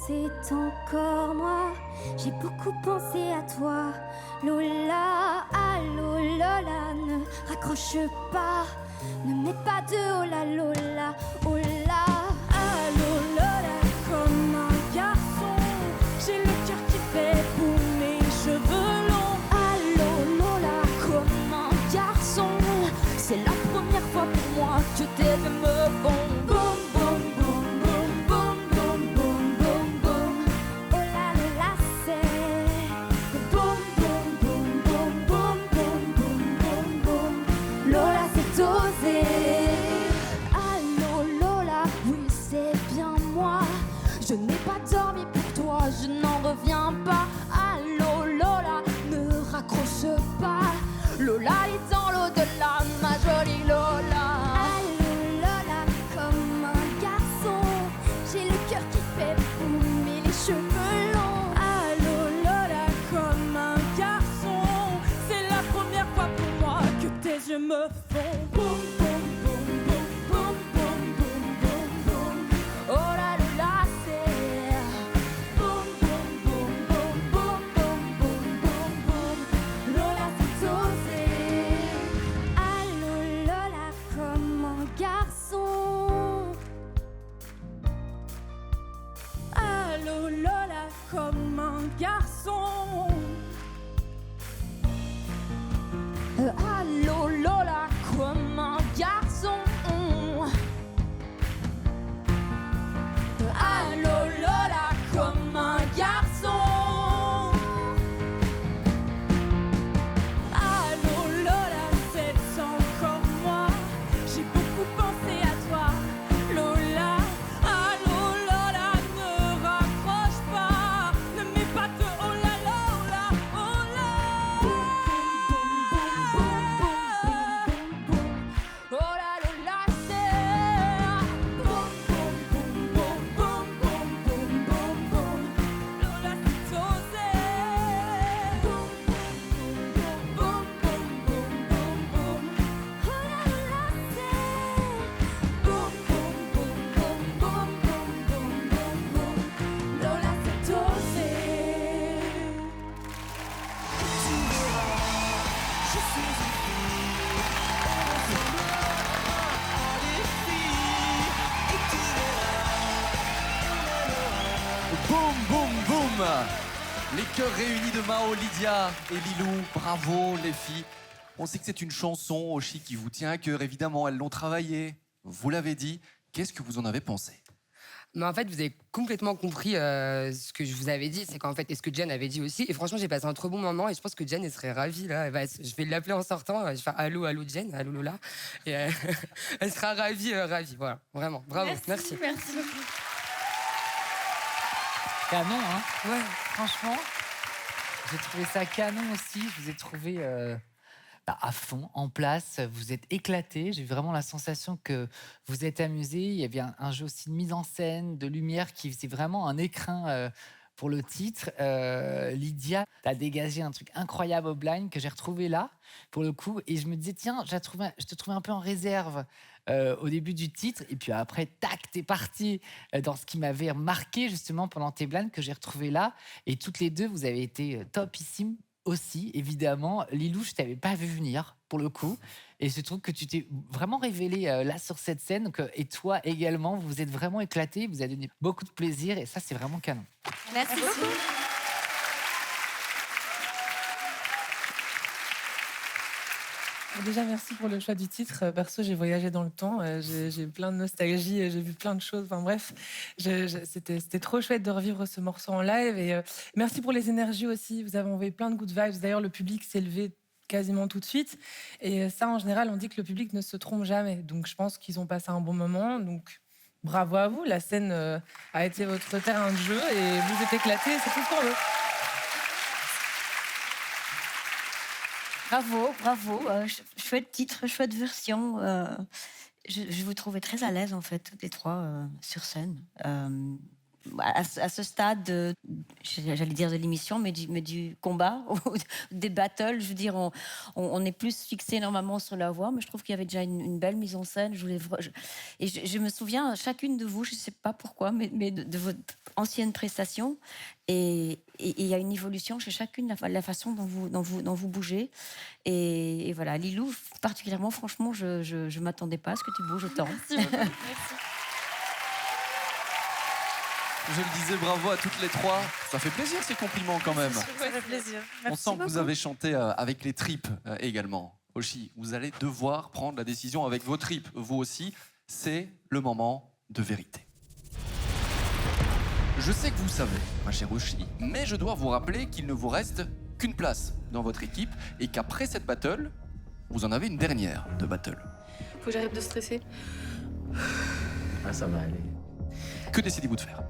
c'est encore moi. J'ai beaucoup pensé à toi. Lola, allô Lola, ne raccroche pas. Ne mets pas de oh la Lola, oh là. Allô Lola, comme un garçon. J'ai le cœur qui fait pour mes cheveux longs. Allô Lola, comme un garçon. C'est la première fois pour moi que tes yeux me font boum boum boum boum boum boum boum boum boum. Oh là là c'est boum boum boum boum boum boum boum boum boum. Lola c'est osé. Allô Lola, oui c'est bien moi. Je n'ai pas dormi pour toi, je n'en reviens pas. Allô Lola, ne raccroche pas. Lola est dans l'au-delà, ma jolie Lola. Allô Lola, comme un garçon. J'ai le cœur qui fait boum et les cheveux longs. Allô Lola, comme un garçon. C'est la première fois pour moi que tes yeux me font boum boum boum boum boum boum boum boum boum. Oh là Lola, c'est boum boum boum boum boum boum boum boum boum. Lola c'est osé. Allô Lola, comme un garçon. Allô Lola, comme un garçon. Allô Lola, comme un garçon. Allô Lola, comme un garçon. Allô Lola, c'est encore moi. J'ai beaucoup pensé à toi, Lola. Allô Lola, ne raccroche pas. Ne mets pas de oh la Lola, oh là. Oh la Lola, c'est boum boum boum boum boum boum boum boum. Lola c'est osé. Boum boum boum boum boum boum. Oh la Lola, c'est boum boum boum boum boum boum boum boum. Lola c'est osé. Tu verras, je suis une fille. Boum, boum, boum. Les chœurs réunis de Mao, Lydia et Lilou. Bravo, les filles. On sait que c'est une chanson, Oshi, qui vous tient à cœur. Évidemment, elles l'ont travaillée. Vous l'avez dit. Qu'est-ce que vous en avez pensé? Mais en fait, vous avez complètement compris ce que je vous avais dit. C'est qu'en fait, et ce que Jen avait dit aussi. Et franchement, j'ai passé un trop bon moment. Et je pense que Jen, elle serait ravie. Là. Je vais l'appeler en sortant. Je vais faire allô, allô, Jen. Allô, Lola. Et elle sera ravie, ravie. Voilà, vraiment. Bravo. Merci. Merci. Canon, hein. Ouais. Franchement, j'ai trouvé ça canon aussi. Je vous ai trouvé à fond, en place. Vous êtes éclatés. J'ai vraiment la sensation que vous êtes amusés. Il y avait un jeu aussi de mise en scène, de lumière qui faisait vraiment un écrin pour le titre. Lydia, tu as dégagé un truc incroyable au blind que j'ai retrouvé là, pour le coup. Et je me disais, tiens, je te trouvais un peu en réserve au début du titre. Et puis après, tac, t'es parti dans ce qui m'avait marqué justement pendant tes blinds que j'ai retrouvé là. Et toutes les deux, vous avez été topissimes aussi, évidemment. Lilou, je t'avais pas vu venir, pour le coup. Et je trouve que tu t'es vraiment révélée là sur cette scène. Donc, et toi également, vous vous êtes vraiment éclatés. Vous avez donné beaucoup de plaisir. Et ça, c'est vraiment canon. Merci beaucoup. Déjà, merci pour le choix du titre. Perso, j'ai voyagé dans le temps. J'ai plein de nostalgie. J'ai vu plein de choses. Enfin bref, c'était trop chouette de revivre ce morceau en live. Et merci pour les énergies aussi. Vous avez envoyé plein de good vibes. D'ailleurs, le public s'est levé quasiment tout de suite. Et ça, en général, on dit que le public ne se trompe jamais. Donc, je pense qu'ils ont passé un bon moment. Donc, bravo à vous. La scène a été votre terrain de jeu et vous êtes éclatés. C'est tout ce qu'on veut. Bravo, bravo. Chouette titre, chouette version. Je vous trouvais très à l'aise, en fait, toutes les trois, sur scène. à ce stade, j'allais dire de l'émission, mais du combat, des battles, je veux dire, on est plus fixé normalement sur la voix, mais je trouve qu'il y avait déjà une belle mise en scène. Je me souviens, chacune de vous, je ne sais pas pourquoi, mais de votre ancienne prestation, et il y a une évolution chez chacune, la façon dont vous bougez. Et voilà, Lilou, particulièrement, franchement, je ne m'attendais pas à ce que tu bouges autant. Merci. Je le disais, bravo à toutes les trois. Ça fait plaisir ces compliments quand même. Ça fait plaisir. On sent que vous avez chanté avec les tripes également. Oshi, vous allez devoir prendre la décision avec vos tripes, vous aussi. C'est le moment de vérité. Je sais que vous savez, ma chère Oshi, mais je dois vous rappeler qu'il ne vous reste qu'une place dans votre équipe et qu'après cette battle, vous en avez une dernière de battle. Faut que j'arrête de stresser. Ah, ça va aller. Que décidez-vous de faire ?